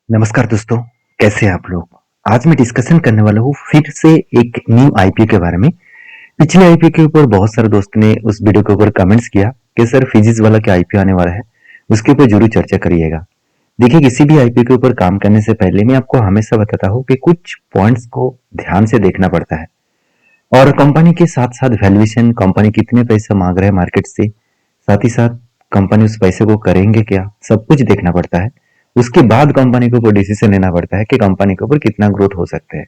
नमस्कार दोस्तों, कैसे हैं आप लोग? आज मैं डिस्कशन करने वाला हूँ फिर से एक न्यू आईपीओ के बारे में। पिछले आईपीओ के ऊपर बहुत सारे दोस्तों ने उस वीडियो के ऊपर कमेंट्स किया कि सर फिजिक्स वाला क्या आईपीओ आने वाला है, उसके ऊपर जरूर चर्चा करिएगा। देखिए, किसी भी आईपीओ के ऊपर काम करने से पहले मैं आपको हमेशा बताता हूँ कि कुछ पॉइंट्स को ध्यान से देखना पड़ता है और कंपनी के साथ साथ वैल्यूएशन, कंपनी कितने पैसे मांग रहे हैं मार्केट से, साथ ही साथ कंपनी उस पैसे को करेंगे क्या, सब कुछ देखना पड़ता है। उसके बाद कंपनी को कोई डिसीजन लेना पड़ता है कि कंपनी के ऊपर कितना ग्रोथ हो सकता है।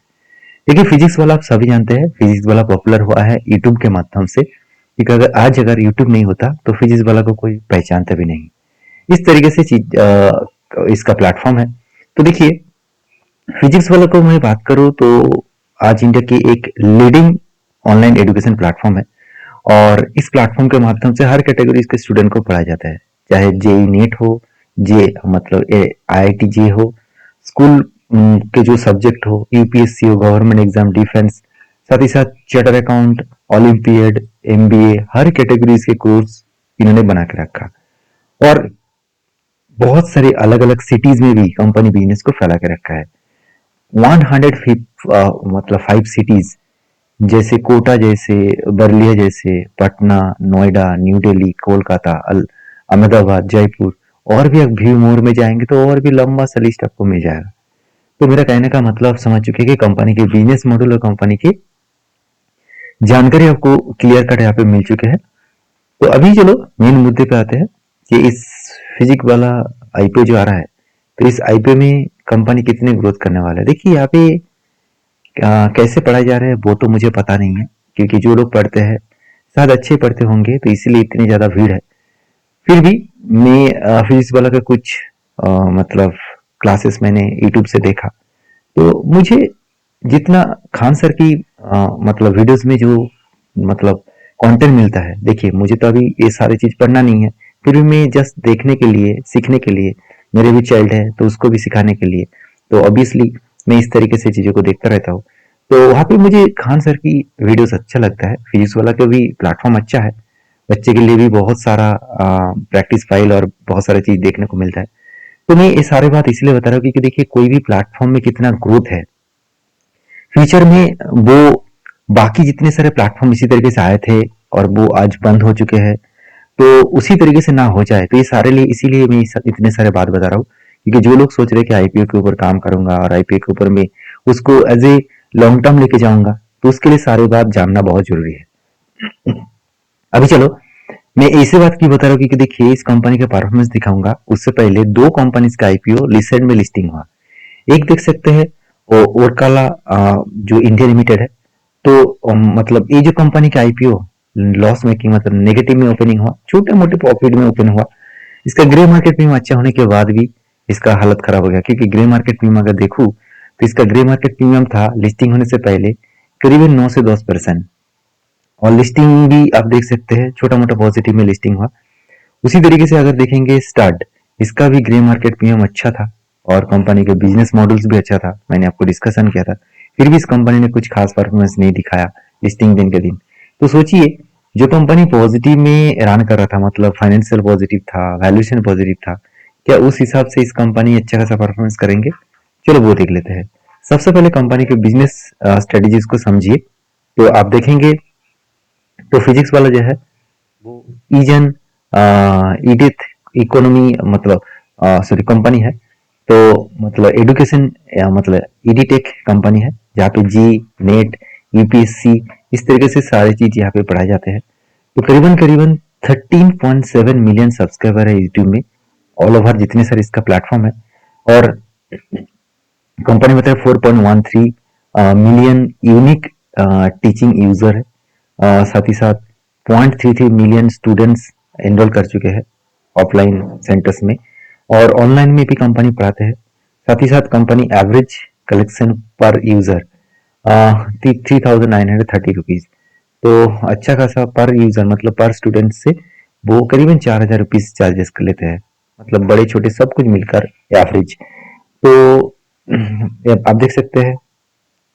देखिए, फिजिक्स वाला आप सभी जानते हैं, फिजिक्स वाला पॉपुलर हुआ है यूट्यूब के माध्यम से, क्योंकि अगर यूट्यूब नहीं होता तो फिजिक्स वाला को कोई पहचानता भी नहीं। इस तरीके से इसका प्लेटफॉर्म है। तो देखिए, फिजिक्स वाला को मैं बात करूँ तो आज इंडिया की एक लीडिंग ऑनलाइन एजुकेशन प्लेटफॉर्म है और इस प्लेटफॉर्म के माध्यम से हर कैटेगरी के स्टूडेंट को पढ़ाया जाता है, चाहे जेई नीट हो, जे मतलब आईआईटी जे हो, स्कूल के जो सब्जेक्ट हो, यूपीएससी हो, गवर्नमेंट एग्जाम, डिफेंस, साथ ही साथ चार्टर अकाउंट, ओलंपियड, एमबीए, हर कैटेगरीज के कोर्स इन्होंने बना के रखा। और बहुत सारे अलग अलग सिटीज में भी कंपनी बिजनेस को फैला के रखा है। 5 सिटीज जैसे कोटा, जैसे बरलिया, जैसे पटना, नोएडा, न्यू दिल्ली, कोलकाता, अहमदाबाद, जयपुर, और भी व्यू मोर में जाएंगे तो और भी लंबा सा लिस्ट आपको मिल जाएगा। तो मेरा कहने का मतलब आप समझ चुके हैं कि कंपनी के बिजनेस मॉडल और कंपनी की जानकारी आपको क्लियर कट यहाँ पे मिल चुके हैं। तो अभी चलो मेन मुद्दे पे आते हैं कि इस फिजिक वाला आईपीओ जो आ रहा है, तो इस आईपीओ में कंपनी कितने ग्रोथ करने वाला है। देखिए, यहाँ पे कैसे पढ़ाए जा रहे हैं वो तो मुझे पता नहीं है, क्योंकि जो लोग पढ़ते हैं शायद अच्छे पढ़ते होंगे तो इसलिए इतनी ज्यादा भीड़ है। फिर भी मैं फिजिक्स वाला का कुछ मतलब क्लासेस मैंने यूट्यूब से देखा, तो मुझे जितना खान सर की मतलब वीडियोस में जो मतलब कंटेंट मिलता है, देखिए मुझे तो अभी ये सारी चीज पढ़ना नहीं है, फिर भी मैं जस्ट देखने के लिए, सीखने के लिए, मेरे भी चाइल्ड है तो उसको भी सिखाने के लिए, तो ऑब्वियसली मैं इस तरीके से चीजों को देखता रहता हूँ। तो वहाँ पे मुझे खान सर की वीडियोस अच्छा लगता है, फिजिक्स वाला का भी प्लेटफॉर्म अच्छा है, बच्चे के लिए भी बहुत सारा प्रैक्टिस फाइल और बहुत सारा चीज देखने को मिलता है। तो मैं ये सारी बात इसलिए बता रहा हूँ क्योंकि देखिए, कोई भी प्लेटफॉर्म में कितना ग्रोथ है, फ्यूचर में वो बाकी जितने सारे प्लेटफॉर्म इसी तरीके से आए थे और वो आज बंद हो चुके हैं, तो उसी तरीके से ना हो जाए, तो ये सारे लिए इसीलिए मैं इतने सारे बात बता रहा हूँ, क्योंकि जो लोग सोच रहे हैं कि आईपीओ के ऊपर काम करूंगा और आईपीओ के ऊपर मैं उसको एज ए लॉन्ग टर्म लेके जाऊंगा, तो उसके लिए सारी बात जानना बहुत जरूरी है। अभी चलो मैं ऐसे बात की बता रहा हूँ क्योंकि देखिए, इस कंपनी का परफॉर्मेंस दिखाऊंगा, उससे पहले दो कंपनीज का आईपीओ रिसेंट में लिस्टिंग हुआ। एक देख सकते हैं ओरकाला, जो इंडिया लिमिटेड है। तो मतलब ये जो कंपनी का आईपीओ लॉस मेकिंग मतलब नेगेटिव में ओपनिंग हुआ, छोटे मोटे प्रॉफिट में ओपन हुआ। इसका ग्रे मार्केट प्रीमियम अच्छा होने के बाद भी इसका हालत खराब हो गया, क्योंकि ग्रे मार्केट प्रीमियम अगर देखूं तो इसका ग्रे मार्केट प्रीमियम था लिस्टिंग होने से पहले करीबन 9 से 10%, और लिस्टिंग भी आप देख सकते हैं छोटा मोटा पॉजिटिव में लिस्टिंग हुआ। उसी तरीके से अगर देखेंगे स्टार्ट, इसका भी ग्रे मार्केट प्रीमियम अच्छा था और कंपनी के बिजनेस मॉडल्स भी अच्छा था, मैंने आपको डिस्कशन किया था। फिर भी इस कंपनी ने कुछ खास परफॉर्मेंस नहीं दिखाया लिस्टिंग दिन के दिन। तो सोचिए, जो कंपनी पॉजिटिव में रन कर रहा था, मतलब फाइनेंशियल पॉजिटिव था, वैल्यूएशन पॉजिटिव था, क्या उस हिसाब से इस कंपनी अच्छा खासा परफॉर्मेंस करेंगे? चलो वो देख लेते हैं। सबसे पहले कंपनी के बिजनेस स्ट्रेटेजीज को समझिए। तो आप देखेंगे तो फिजिक्स वाला जो है वो ईजन ईडिथ इकोनॉमी मतलब सॉरी कंपनी है। तो मतलब एडुकेशन मतलब ईडीटेक कंपनी है, जहाँ पे जी, नेट, यूपीएससी, इस तरीके से सारे चीज यहाँ पे पढ़ाए जाते हैं। तो करीबन करीबन 13.7 मिलियन सब्सक्राइबर है यूट्यूब में, ऑल ओवर जितने सारे इसका प्लेटफॉर्म है। और कंपनी बताए 4.13 मिलियन यूनिक टीचिंग यूजर है। साथ ही साथ 0.33 मिलियन स्टूडेंट्स एनरोल कर चुके हैं ऑफलाइन सेंटर्स में, और ऑनलाइन में भी कंपनी पढ़ाते हैं। साथ ही साथ कंपनी एवरेज कलेक्शन पर यूजर 3,930 रुपीज, तो अच्छा खासा पर यूजर मतलब पर स्टूडेंट से वो करीबन 4,000 रुपीज चार्जेस कर लेते हैं, मतलब बड़े छोटे सब कुछ मिलकर एवरेज। तो आप देख सकते हैं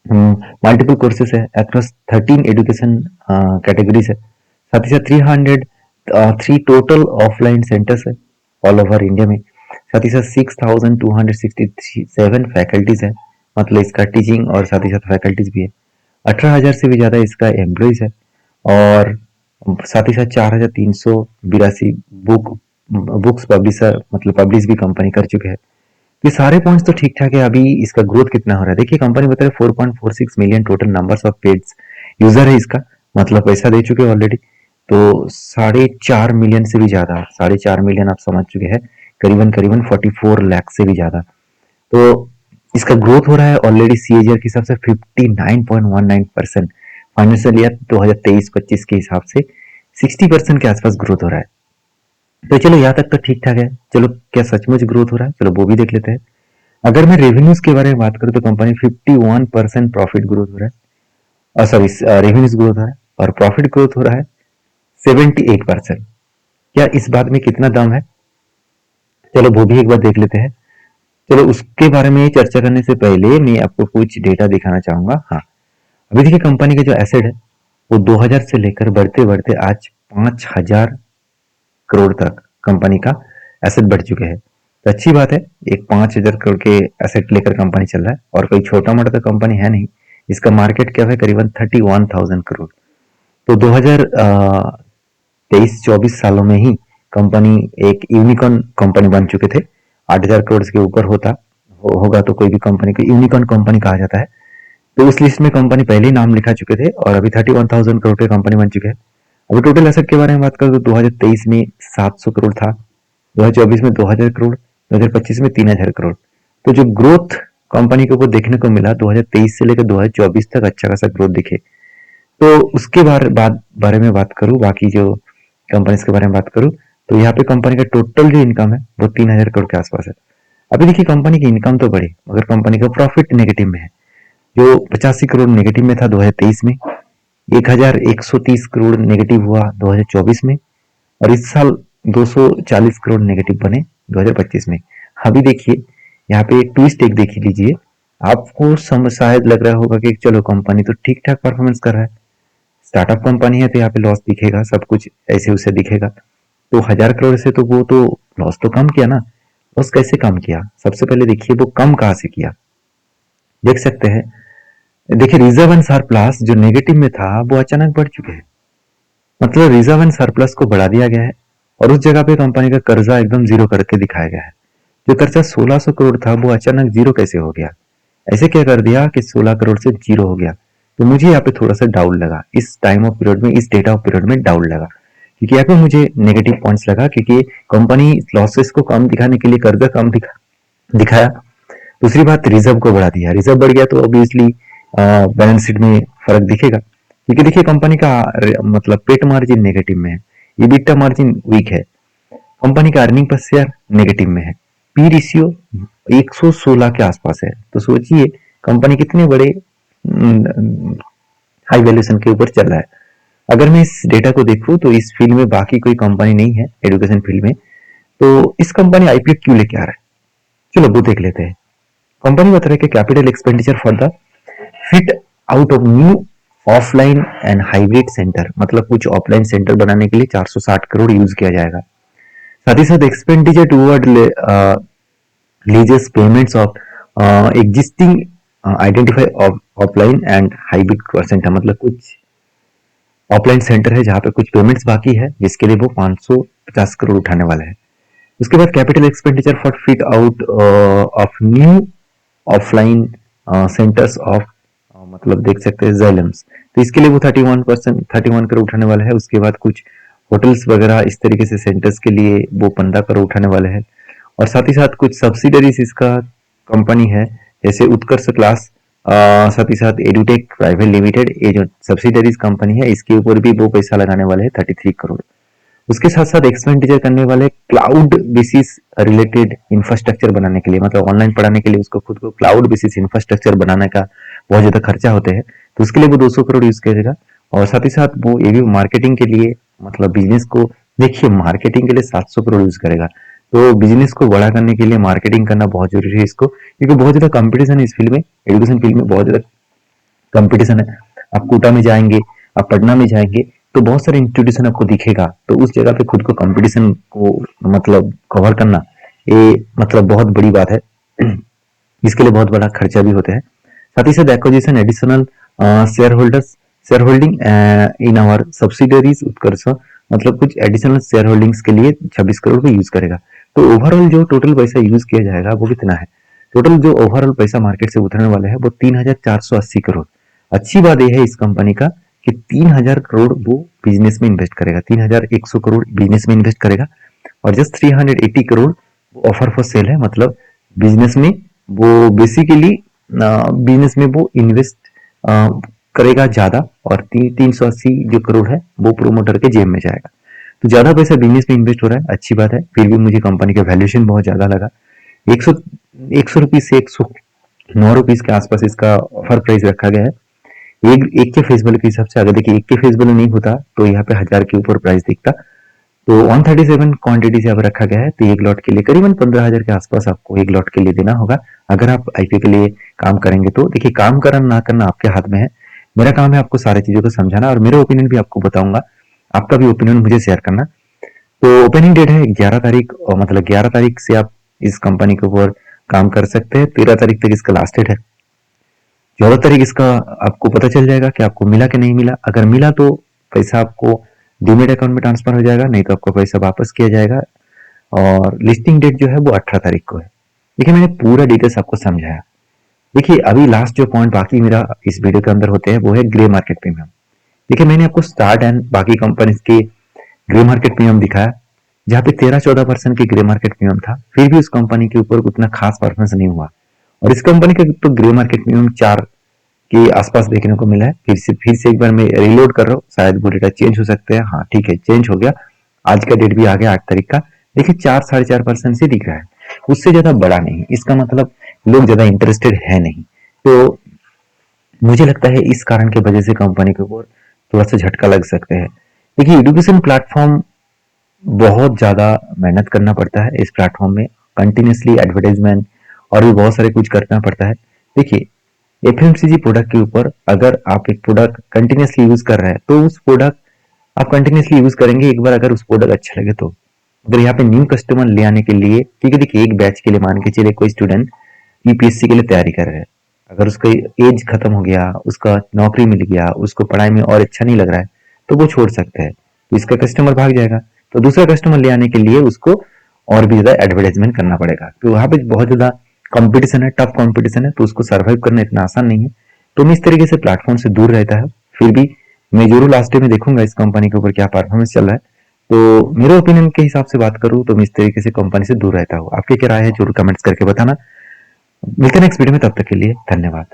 मल्टीपल कोर्सेस है अक्रॉस 13 एजुकेशन कैटेगरीज है। साथ ही साथ 303 टोटल ऑफलाइन सेंटर्स है ऑल ओवर इंडिया में। साथ ही साथ 6267 फैकल्टीज है, मतलब इसका टीचिंग और साथ ही साथ फैकल्टीज भी है। 18,000 से भी ज़्यादा इसका एम्प्लॉइज है और साथ ही साथ 4,382 बुक्स पब्लिशर मतलब पब्लिश भी कंपनी कर चुके हैं। ये सारे पॉइंट्स तो ठीक ठाक है। अभी इसका ग्रोथ कितना हो रहा है देखिए, कंपनी बता रही है 4.46 million total numbers of paid user है इसका, मतलब पैसा दे चुके हैं ऑलरेडी। तो 4.5 मिलियन से भी ज्यादा, 4.5 मिलियन आप समझ चुके हैं, करीबन करीबन 44 लाख से भी ज्यादा। तो इसका ग्रोथ हो रहा है ऑलरेडी सीएजीआर के हिसाब से 59.19%, फाइनेंशियल ईयर 2023-25 के हिसाब से 60% के आसपास ग्रोथ हो रहा है। तो चलो यहाँ तक तो ठीक ठाक है। चलो क्या सचमुच ग्रोथ हो रहा है, चलो वो भी देख लेते हैं। अगर मैं रेवेन्यूज के बारे में बात करूँ तो कंपनी 51% प्रॉफिट ग्रोथ हो रहा है, सॉरी रेवेन्यूज ग्रोथ हो रहा है और प्रॉफिट ग्रोथ हो रहा है 78%। क्या इस बात में कितना दम है, चलो वो भी एक बार देख लेते हैं। चलो उसके बारे में चर्चा करने से पहले मैं आपको कुछ डेटा दिखाना चाहूंगा। हाँ, अभी देखिए कंपनी का जो एसेट है वो 2000 से लेकर बढ़ते बढ़ते आज 5000 करोड़ तक कंपनी का एसेट बढ़ चुके हैं। तो अच्छी बात है, एक 5000 करोड़ के एसेट लेकर कंपनी चल रहा है और कोई छोटा मोटा तो कंपनी है नहीं। इसका मार्केट क्या है करीबन 31,000 करोड़। तो 2023-24 सालों में ही कंपनी एक यूनिकॉर्न कंपनी बन चुके थे। 8,000 करोड़ के ऊपर होगा तो कोई भी कंपनी को यूनिकॉर्न कंपनी कहा जाता है। तो उस लिस्ट में कंपनी पहले ही नाम लिखा चुके थे और अभी 31,000 करोड़ की कंपनी बन चुके हैं। अभी टोटल एसेट के बारे में बात करें तो 2023 में 700 करोड़ था, 2024 में 2000 करोड़, 2025 में 3000 करोड़। तो जो ग्रोथ कंपनी को देखने को मिला 2023 से लेकर 2024 तक अच्छा खासा ग्रोथ दिखे। तो उसके बारे में बात करूं, बाकी जो कंपनीज के बारे में बात करूं तो यहाँ पे कंपनी का टोटल जो इनकम है वो 3000 करोड़ के आसपास है। अभी देखिए कंपनी की इनकम तो बढ़ी मगर कंपनी का प्रॉफिट नेगेटिव में है, जो 85 करोड़ नेगेटिव में था 2023 में, 1130 करोड़ नेगेटिव हुआ 2024 में और इस साल 240 करोड़ नेगेटिव बने 2025 में। अभी देखिए यहाँ पे एक ट्विस्ट एक देख लीजिए, आपको शायद लग रहा होगा कि चलो कंपनी तो ठीक ठाक परफॉर्मेंस कर रहा है, स्टार्टअप कंपनी है तो यहाँ पे लॉस दिखेगा, सब कुछ ऐसे उसे दिखेगा। तो 1000 करोड़ से तो वो तो लॉस तो कम किया ना। लॉस कैसे कम किया, सबसे पहले देखिए वो कम कहाँ से किया, देख सकते हैं। देखिए रिजर्व एंड सरप्लस जो नेगेटिव में था वो अचानक बढ़ चुके हैं, मतलब रिजर्व एंड सरप्लस को बढ़ा दिया गया है और उस जगह पे कंपनी का कर्जा एकदम जीरो करके दिखाया गया है। जो कर्जा 1600 करोड़ था वो अचानक जीरो कैसे हो गया, ऐसे क्या कर दिया कि 16 करोड़ से जीरो हो गया। तो मुझे यहाँ पे थोड़ा सा डाउट लगा, इस टाइम ऑफ पीरियड में, इस डेटा ऑफ पीरियड में डाउट लगा, क्योंकि यहाँ पे मुझे नेगेटिव पॉइंट्स लगा क्योंकि कंपनी लॉसेस को कम दिखाने के लिए कर्जा कम दिखाया। दूसरी बात, रिजर्व को बढ़ा दिया, रिजर्व बढ़ गया तो ऑब्वियसली बैलेंस शीट में फर्क दिखेगा, क्योंकि देखिए कंपनी का मतलब पेट मार्जिन नेगेटिव में है, इबिटा मार्जिन वीक है, कंपनी का अर्निंग पर शेयर नेगेटिव में है, पी रेशियो 116 के आसपास है। तो सोचिए कंपनी कितने बड़े हाई वैल्यूएशन के ऊपर चल रहा है। अगर मैं इस डेटा को देखूं तो इस फील्ड में बाकी कोई कंपनी नहीं है एजुकेशन फील्ड में, तो इस कंपनी आईपीओ क्यों लेके आ रहा है, चलो वो देख लेते हैं। कंपनी बता रहा है कि capital expenditure for the fit out of new offline and hybrid centre, मतलब कुछ ऑफलाइन सेंटर बनाने के लिए 460 करोड़ यूज किया जाएगा। साथ ही साथ expenditure toward लीजेस payments of existing identify offline and hybrid centre, मतलब कुछ ऑफलाइन सेंटर है जहां पे कुछ पेमेंट्स बाकी है जिसके लिए वो 550 करोड़ उठाने वाला है। उसके बाद capital expenditure for fit out of new offline centres of, मतलब देख सकते हैं जेलम्स, तो इसके लिए वो 31 करोड़ उठाने वाला है। उसके बाद कुछ होटल्स वगैरह इस तरीके से सेंटर्स के लिए वो 15 करोड़ उठाने वाले हैं और साथ ही साथ कुछ सब्सिडरीज इसका कंपनी है जैसे उत्कर्ष क्लास, साथ ही साथ एडुटेक प्राइवेट लिमिटेड, ये जो सब्सिडरीज कंपनी है इसके ऊपर भी वो पैसा लगाने वाले हैं 33 करोड़। उसके साथ साथ एक्सपेंडिचर करने वाले क्लाउड बेसिस रिलेटेड इंफ्रास्ट्रक्चर बनाने के लिए, मतलब ऑनलाइन पढ़ाने के लिए उसको खुद को क्लाउड बेसिस इंफ्रास्ट्रक्चर बनाने का बहुत ज्यादा खर्चा होते हैं, तो उसके लिए वो 200 करोड़ यूज करेगा। और साथ ही साथ वो ये भी मार्केटिंग के लिए, मतलब बिजनेस को, देखिए मार्केटिंग के लिए 700 करोड़ यूज करेगा। तो बिजनेस को बड़ा करने के लिए मार्केटिंग करना बहुत जरूरी है इसको, क्योंकि बहुत ज्यादा कंपटीशन है इस फील्ड में, एजुकेशन फील्ड में बहुत ज्यादा कंपटीशन है। आप कोटा में जाएंगे, आप पटना में जाएंगे तो बहुत सारे इंस्टीट्यूशन आपको दिखेगा, तो उस जगह पे खुद को कंपटीशन को मतलब कवर करना ये मतलब बहुत बड़ी बात है। इसके लिए बहुत बड़ा खर्चा भी होता है। साथ ही साथ acquisition additional share holding in our subsidiaries Utkarsh, मतलब कुछ एडिशनल शेयर होल्डिंग्स के लिए 26 करोड़ को यूज करेगा। तो ओवरऑल जो टोटल पैसा यूज किया जाएगा वो कितना है? टोटल जो ओवरऑल पैसा मार्केट से उतरने वाला है वो 3,480 करोड़। अच्छी बात यह है इस कंपनी का कि 3,000 करोड़ वो बिजनेस में इन्वेस्ट करेगा, 3,100 करोड़ बिजनेस में इन्वेस्ट करेगा और just 380 crore offer for sale है। मतलब बिजनेस में वो बेसिकली बिजनेस में वो इन्वेस्ट करेगा ज्यादा और 380 जो करोड़ है वो प्रोमोटर के जेब में जाएगा। तो ज्यादा पैसा बिजनेस में इन्वेस्ट हो रहा है, अच्छी बात है। फिर भी मुझे कंपनी का वैल्यूएशन बहुत ज्यादा लगा। 100 100 रुपीज से 109 रुपीज के आसपास इसका ऑफर प्राइस रखा गया है। एक के फेस वैल्यू के हिसाब से अगर देखिए एक के फेस वैल्यू नहीं होता तो यहाँ पे 1000 के ऊपर प्राइस दिखता। तो 137 क्वांटिटी से अब रखा गया है, तो एक लॉट के लिए करीबन 15,000 के आसपास आपको एक लॉट के लिए देना होगा अगर आप आईपीओ के लिए काम करेंगे। तो देखिए काम करना ना करना आपके हाथ में है। मेरा काम है आपको सारी चीजों को समझाना और मेरा ओपिनियन भी आपको बताऊंगा, आपका भी ओपिनियन मुझे शेयर करना। तो ओपनिंग डेट है 11 तारीख और मतलब 11 तारीख से आप इस कंपनी के ऊपर काम कर सकते हैं। 13 तारीख तक इसका लास्ट डेट है। 14 तारीख इसका आपको पता चल जाएगा कि आपको मिला कि नहीं मिला। अगर मिला तो पैसा आपको डीमेट अकाउंट में ट्रांसफर हो जाएगा, नहीं तो आपका पैसा वापस किया जाएगा। और लिस्टिंग डेट जो है वो 18 तारीख को है। देखिए मैंने पूरा डिटेल्स आपको समझाया। देखिए अभी लास्ट जो पॉइंट बाकी मेरा इस वीडियो के अंदर होते हैं वो है ग्रे मार्केट प्रीमियम। देखिए मैंने आपको स्टार्ट एंड बाकी कंपनीज के ग्रे मार्केट प्रीमियम दिखाया, जहाँ पे 13-14% की ग्रे मार्केट प्रीमियम था, फिर भी उस कंपनी के ऊपर उतना खास परफॉर्मेंस नहीं हुआ। और इस कंपनी का तो ग्रे मार्केट प्रीमियम 4 के आसपास देखने को मिला है। फिर से एक बार मैं रिलोड कर रहा हूँ, शायद वो डेटा चेंज हो सकते हैं। हाँ ठीक है, चेंज हो गया। आज का डेट भी आ गया 8 तारीख का। देखिए 4-4.5% से दिख रहा है, उससे ज्यादा बड़ा नहीं। इसका मतलब लोग ज्यादा इंटरेस्टेड है नहीं। तो मुझे लगता है इस कारण की वजह से कंपनी के ऊपर थोड़ा सा झटका लग सकते हैं। देखिए एजुकेशन प्लेटफॉर्म बहुत ज्यादा मेहनत करना पड़ता है। इस प्लेटफॉर्म में कंटिन्यूसली एडवर्टाइजमेंट और भी बहुत सारे कुछ करना पड़ता है। देखिए एफएमसीजी प्रोडक्ट के ऊपर अगर आप एक प्रोडक्ट कंटिन्यूसली यूज कर रहे हैं तो उस प्रोडक्ट आप कंटिन्यूसली यूज करेंगे एक बार अगर उस प्रोडक्ट अच्छा लगे तो। अगर यहाँ पे न्यू कस्टमर ले आने के लिए, क्योंकि देखिए एक बैच के लिए मान के चले कोई स्टूडेंट यूपीएससी के लिए तैयारी कर रहे हैं, अगर उसका एज खत्म हो गया, उसका नौकरी मिल गया, उसको पढ़ाई में और अच्छा नहीं लग रहा है तो वो छोड़ सकते हैं, तो इसका कस्टमर भाग जाएगा। तो दूसरा कस्टमर ले आने के लिए उसको और भी ज्यादा एडवर्टाइजमेंट करना पड़ेगा। तो वहां पे बहुत ज्यादा कंपटीशन है, टफ कंपटीशन है, तो उसको सर्वाइव करना इतना आसान नहीं है। तो मैं इस तरीके से प्लेटफॉर्म से दूर रहता है। फिर भी मैं जरूर लास्ट डे में देखूंगा इस कंपनी के ऊपर क्या परफॉर्मेंस चल रहा है। तो मेरे ओपिनियन के हिसाब से बात करूं तो मैं इस तरीके से कंपनी से दूर रहता हूँ। आपकी क्या राय है जरूर कमेंट्स करके बताना। मिलते हैं नेक्स्ट वीडियो में, तब तक के लिए धन्यवाद।